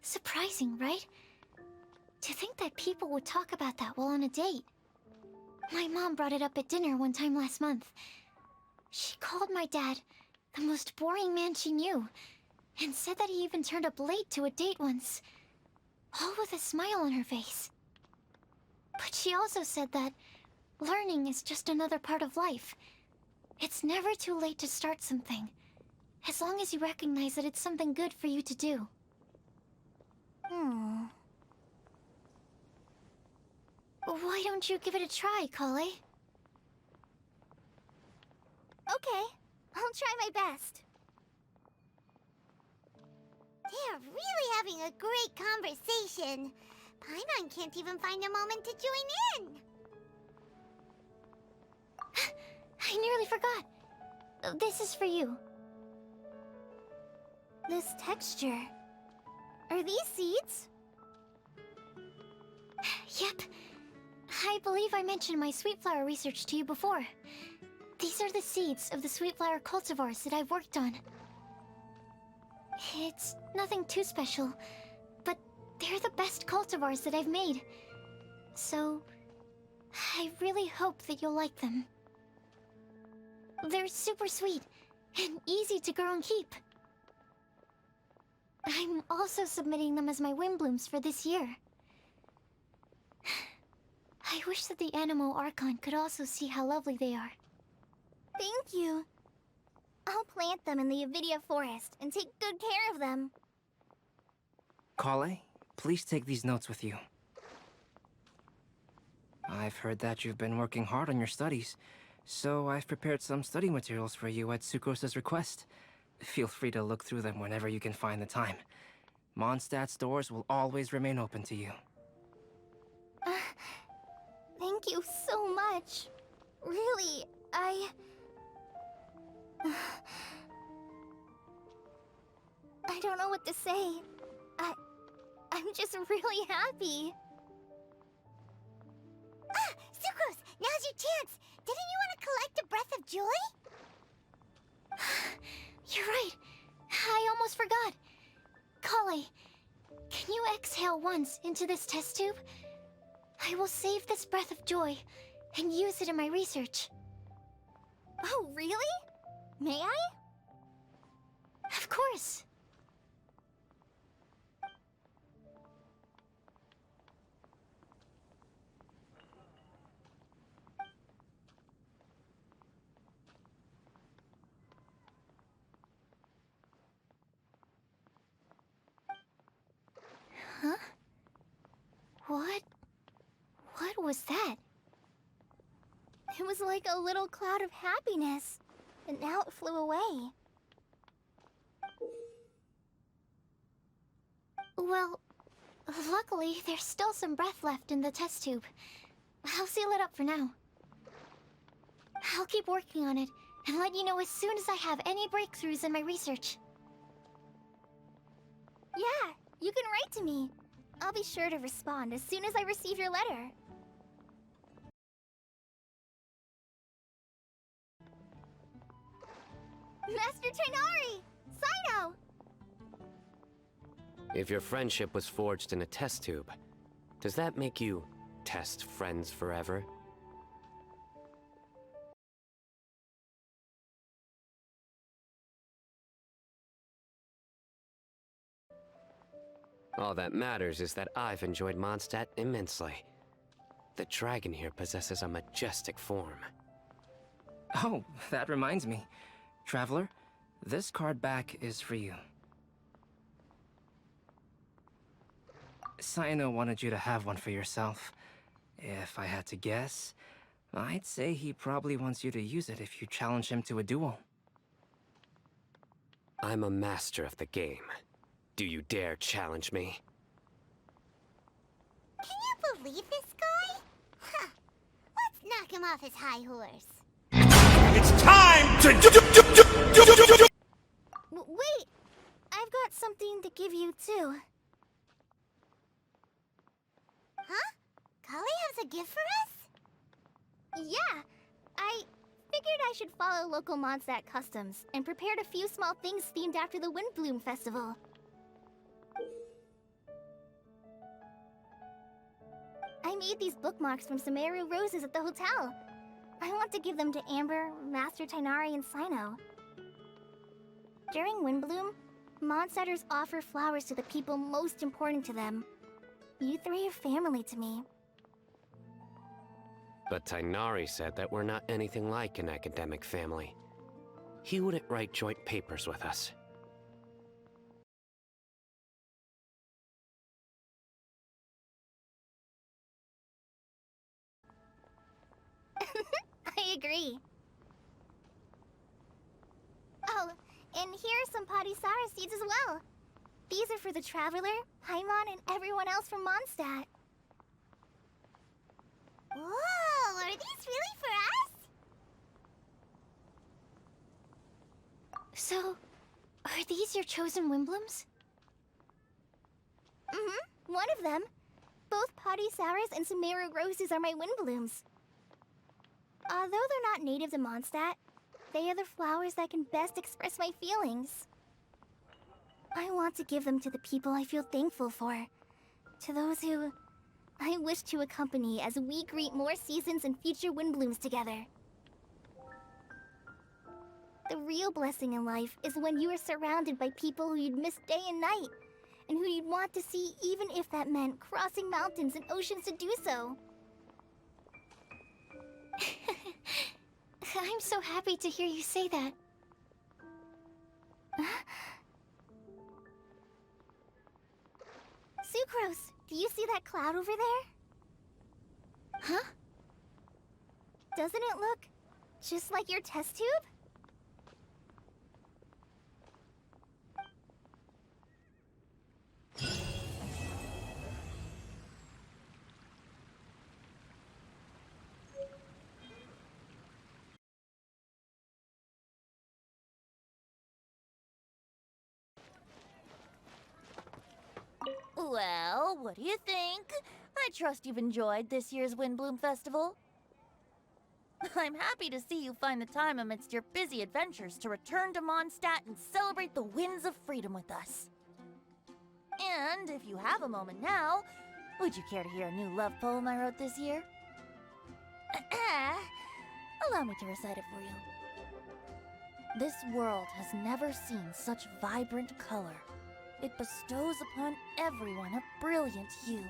Surprising, right? To think that people would talk about that while on a date. My mom brought it up at dinner one time last month. She called my dad the most boring man she knew, and said that he even turned up late to a date once, all with a smile on her face. But she also said that learning is just another part of life. It's never too late to start something, as long as you recognize that it's something good for you to do. Why don't you give it a try, Kale? Okay, I'll try my best. They're really having a great conversation. Paimon can't even find a moment to join in. I nearly forgot. This is for you. This texture... Are these seeds? Yep. I believe I mentioned my sweet flower research to you before. These are the seeds of the sweet flower cultivars that I've worked on. It's nothing too special, but they're the best cultivars that I've made. So, I really hope that you'll like them. They're super sweet and easy to grow and keep. I'm also submitting them as my Windblooms for this year. I wish that the Animo Archon could also see how lovely they are. Thank you. I'll plant them in the Avidia forest and take good care of them. Kale, please take these notes with you. I've heard that you've been working hard on your studies, so I've prepared some study materials for you at Sucrose's request. Feel free to look through them whenever you can find the time. Mondstadt's doors will always remain open to you. Thank you so much. Really, I don't know what to say. I'm just really happy. Ah, Sucrose, now's your chance. Didn't you want to collect a breath of joy? You're right. I almost forgot. Kale, can you exhale once into this test tube? I will save this breath of joy and use it in my research. Oh, really? May I? Of course. Huh? What was that? It was like a little cloud of happiness, and now it flew away. Well, luckily, there's still some breath left in the test tube. I'll seal it up for now. I'll keep working on it, and let you know as soon as I have any breakthroughs in my research. Yeah, you can write to me. I'll be sure to respond as soon as I receive your letter. Master Tainari! Saito! If your friendship was forged in a test tube, does that make you test friends forever? All that matters is that I've enjoyed Mondstadt immensely. The dragon here possesses a majestic form. Oh, that reminds me. Traveler, this card back is for you. Sino wanted you to have one for yourself. If I had to guess, I'd say he probably wants you to use it if you challenge him to a duel. I'm a master of the game. Do you dare challenge me? Can you believe this guy? Huh. Let's knock him off his high horse. It's time to Wait! I've got something to give you, too. Huh? Kali has a gift for us? Yeah! I figured I should follow local Mondstadt customs and prepared a few small things themed after the Windblume festival. I made these bookmarks from Sumeru roses at the hotel. I want to give them to Amber, Master Tighnari, and Sino. During Windblume, Mondstadters offer flowers to the people most important to them. You three are family to me. But Tighnari said that we're not anything like an academic family. He wouldn't write joint papers with us. I agree. Oh, and here are some Padisara seeds as well. These are for the Traveler, Paimon, and everyone else from Mondstadt. Whoa, are these really for us? So, are these your chosen Windblooms? Mm-hmm, one of them. Both Padisauras and Sumeru roses are my Windblooms. Although they're not native to Mondstadt, they are the flowers that can best express my feelings. I want to give them to the people I feel thankful for. To those who I wish to accompany as we greet more seasons and future Windblooms together. The real blessing in life is when you are surrounded by people who you'd miss day and night, and who you'd want to see even if that meant crossing mountains and oceans to do so. I'm so happy to hear you say that. Sucrose, do you see that cloud over there? Huh? Doesn't it look just like your test tube? Well, what do you think? I trust you've enjoyed this year's Windblume Festival. I'm happy to see you find the time amidst your busy adventures to return to Mondstadt and celebrate the winds of freedom with us. And if you have a moment now, would you care to hear a new love poem I wrote this year? Allow me to recite it for you. This world has never seen such vibrant color. It bestows upon everyone a brilliant hue.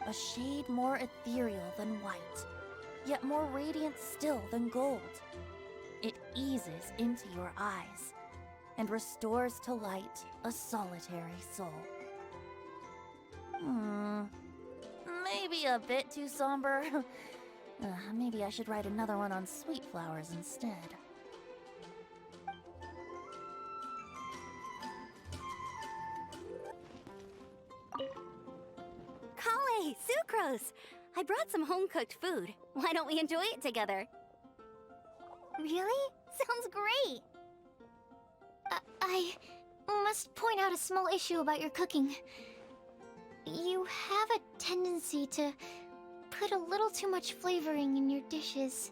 A shade more ethereal than white, yet more radiant still than gold. It eases into your eyes and restores to light a solitary soul. Maybe a bit too somber. Maybe I should write another one on sweet flowers instead. Kale, Sucrose! I brought some home-cooked food. Why don't we enjoy it together? Really? Sounds great! I must point out a small issue about your cooking. You have a tendency to put a little too much flavoring in your dishes.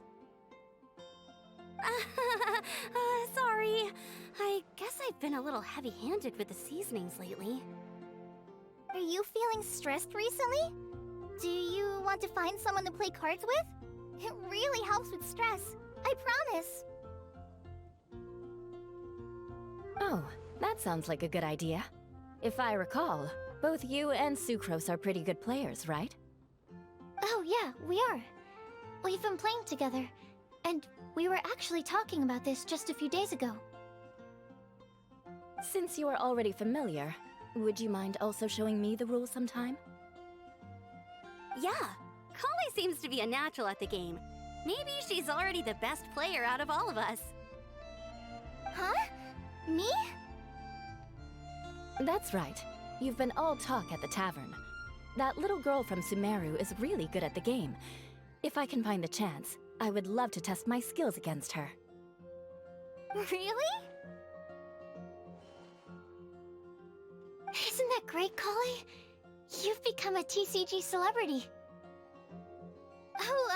Sorry. I guess I've been a little heavy-handed with the seasonings lately. Are you feeling stressed recently? Do you want to find someone to play cards with? It really helps with stress. I promise. Oh, that sounds like a good idea. If I recall, both you and Sucrose are pretty good players, right? Oh yeah, we are. We've been playing together, and we were actually talking about this just a few days ago. Since you are already familiar, Would you mind also showing me the rules sometime? Yeah, Kali seems to be a natural at the game. Maybe she's already the best player out of all of us. Huh? Me? That's right. You've been all talk at the tavern. That little girl from Sumeru is really good at the game. If I can find the chance, I would love to test my skills against her. Really? Isn't that great, Kali? You've become a TCG celebrity. Oh,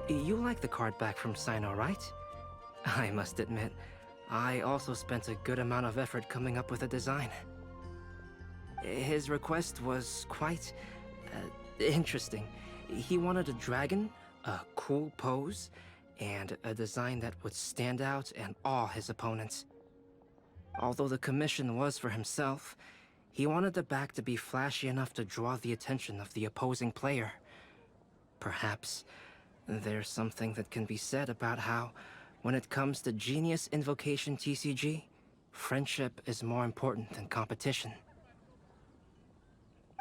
You like the card back from Sino, right? I must admit, I also spent a good amount of effort coming up with a design. His request was quite interesting. He wanted a dragon, a cool pose, and a design that would stand out and awe his opponents. Although the commission was for himself, he wanted the back to be flashy enough to draw the attention of the opposing player. Perhaps there's something that can be said about how, when it comes to Genius Invocation TCG, friendship is more important than competition.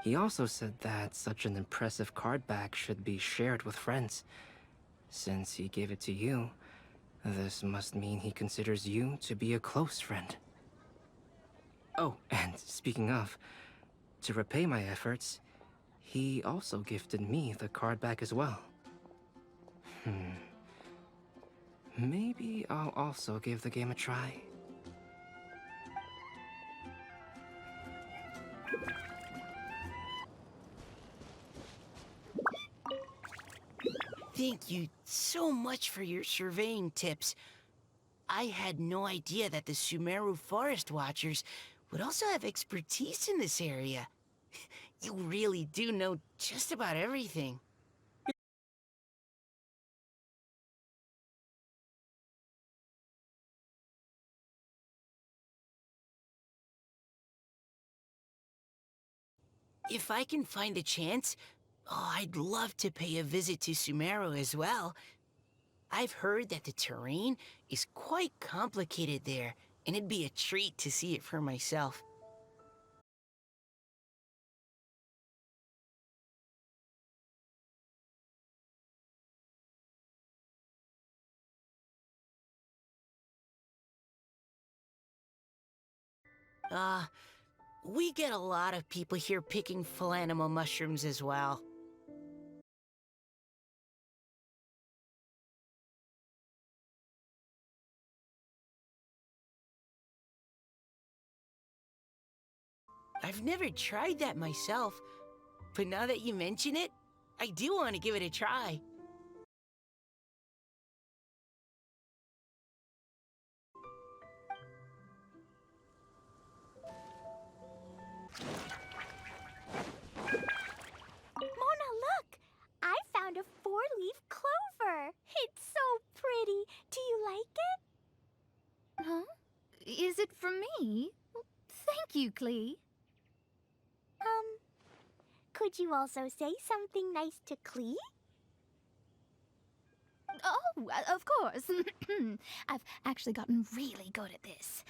He also said that such an impressive card back should be shared with friends. Since he gave it to you, this must mean he considers you to be a close friend. Oh, and speaking of, to repay my efforts, he also gifted me the card back as well. Maybe I'll also give the game a try. Thank you so much for your surveying tips. I had no idea that the Sumeru Forest Watchers would also have expertise in this area. You really do know just about everything. If I can find a chance, I'd love to pay a visit to Sumeru as well. I've heard that the terrain is quite complicated there, and it'd be a treat to see it for myself. We get a lot of people here picking Phalanima mushrooms as well. I've never tried that myself, but now that you mention it, I do want to give it a try. Mona, look! I found a 4-leaf clover. It's so pretty. Do you like it? Huh? Is it for me? Thank you, Klee. Could you also say something nice to Klee? Oh, of course. I've actually gotten really good at this.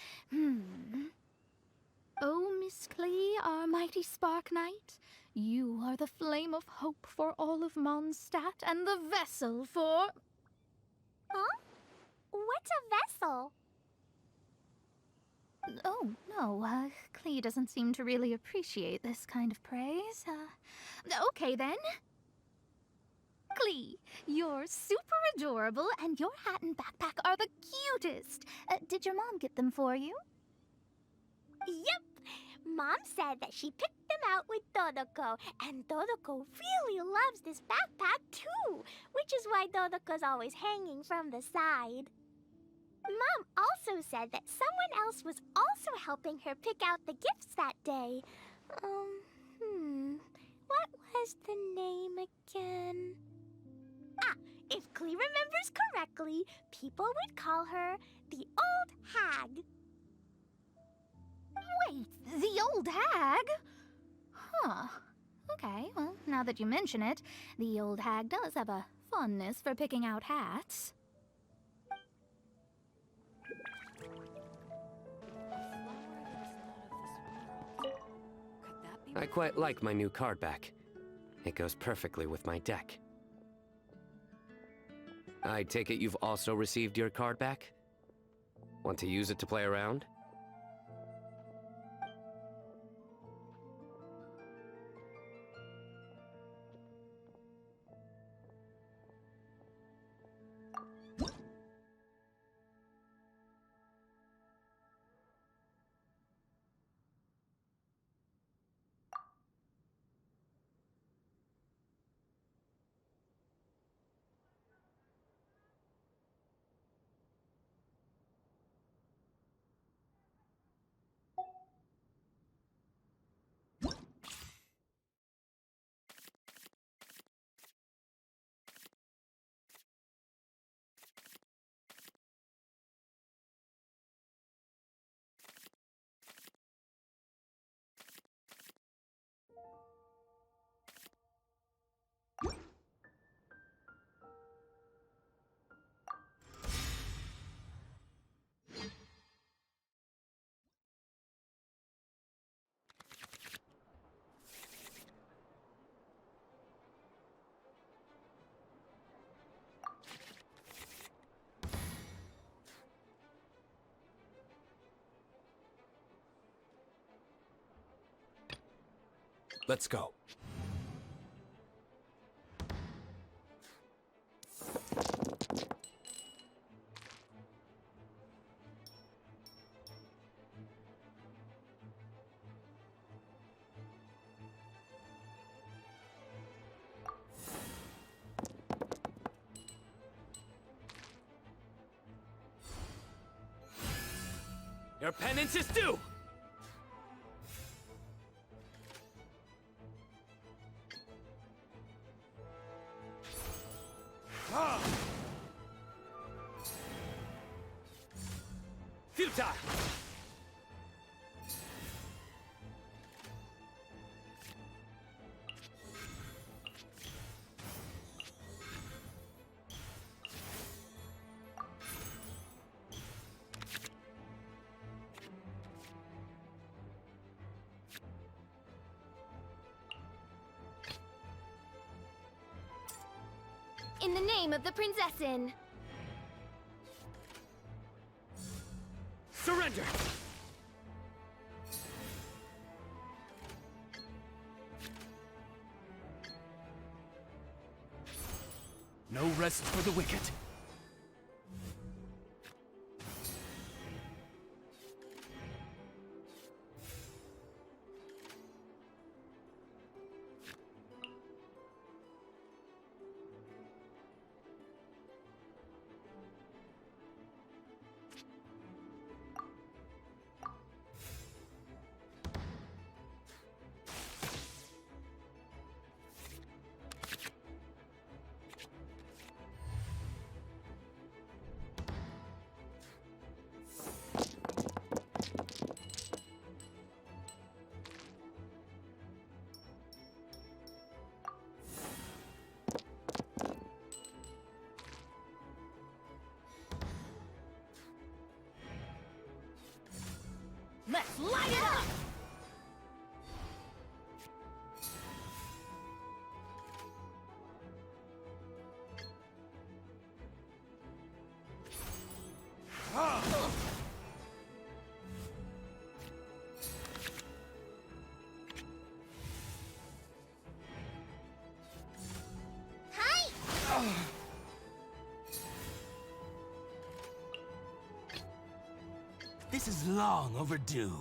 Oh, Miss Klee, our mighty Spark Knight, you are the flame of hope for all of Mondstadt and the vessel for... Huh? What's a vessel? Oh, no, Klee doesn't seem to really appreciate this kind of praise. Okay then. Klee, you're super adorable, and your hat and backpack are the cutest. Did your mom get them for you? Yep! Mom said that she picked them out with Dodoko, and Dodoko really loves this backpack too, which is why Dodoko's always hanging from the side. Mom also said that someone else was also helping her pick out the gifts that day. What was the name again? If Klee remembers correctly, people would call her the Old Hag. Wait, the old hag? Huh. Okay, well, now that you mention it, the old hag does have a fondness for picking out hats. I quite like my new card back. It goes perfectly with my deck. I take it you've also received your card back? Want to use it to play around? Let's go. Your penance is due! Futile! In the name of the Prinzessin! Surrender! No rest for the wicked. Let's light it up! This is long overdue.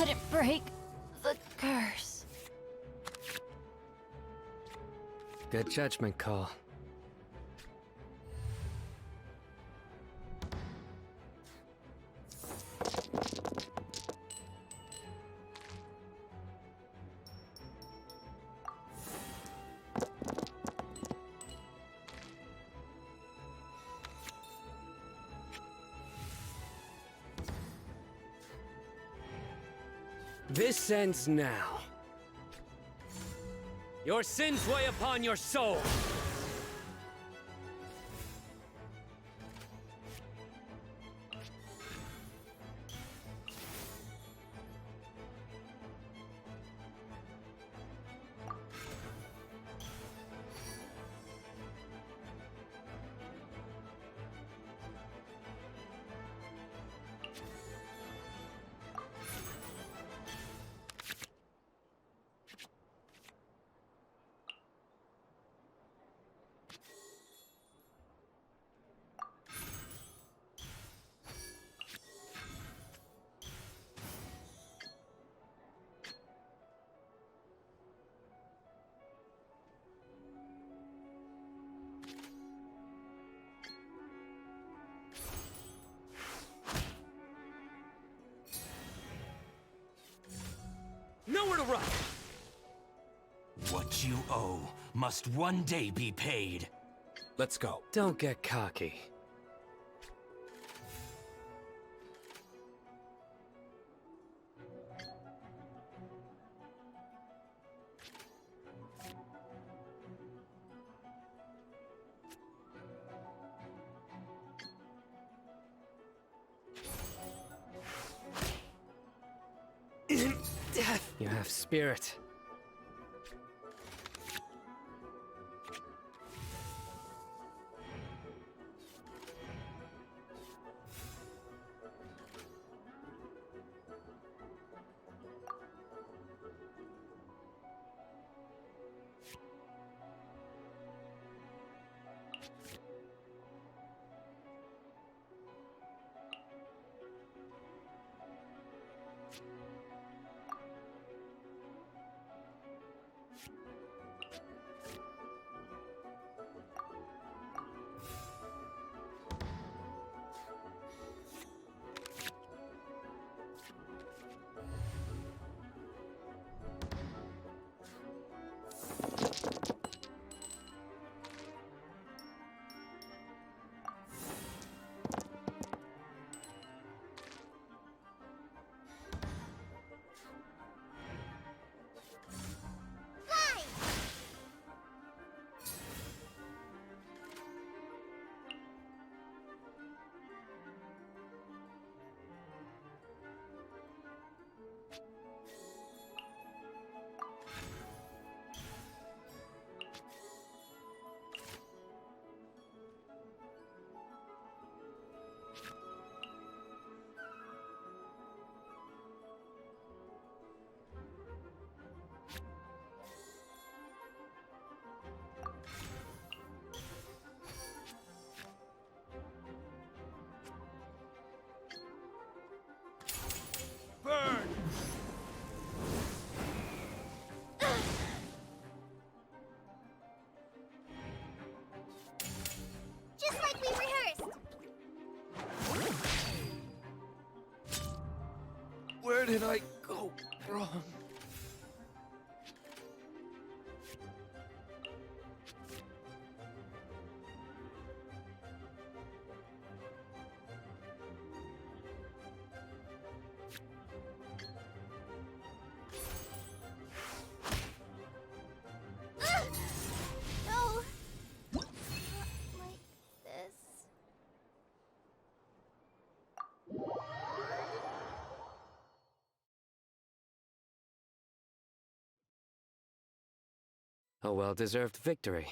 couldn't break the curse. Good judgment call. This ends now. Your sins weigh upon your soul. Nowhere to run! What you owe must one day be paid. Let's go. Don't get cocky. You have spirit. Burn! Just like we rehearsed. Where did I go wrong? No! Not like this. A well-deserved victory.